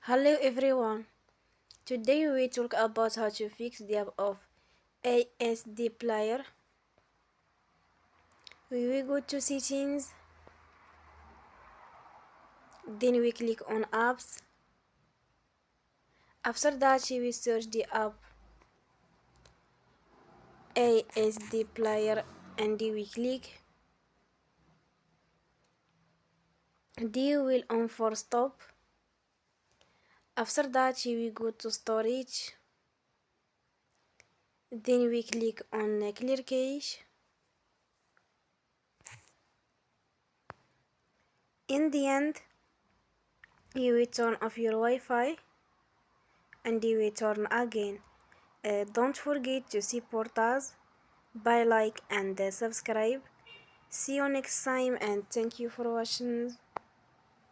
Hello everyone. Today we talk about how to fix the app of ASD player. We will go to settings, then we click on apps. After that we will search the app ASD player and we click. Then we will on for stop. After that we will go to storage. Then we click on clear cache. In the end, you will turn off your Wi-Fi and you will turn again. Don't forget to support us by like and subscribe. See you next time and thank you for watching.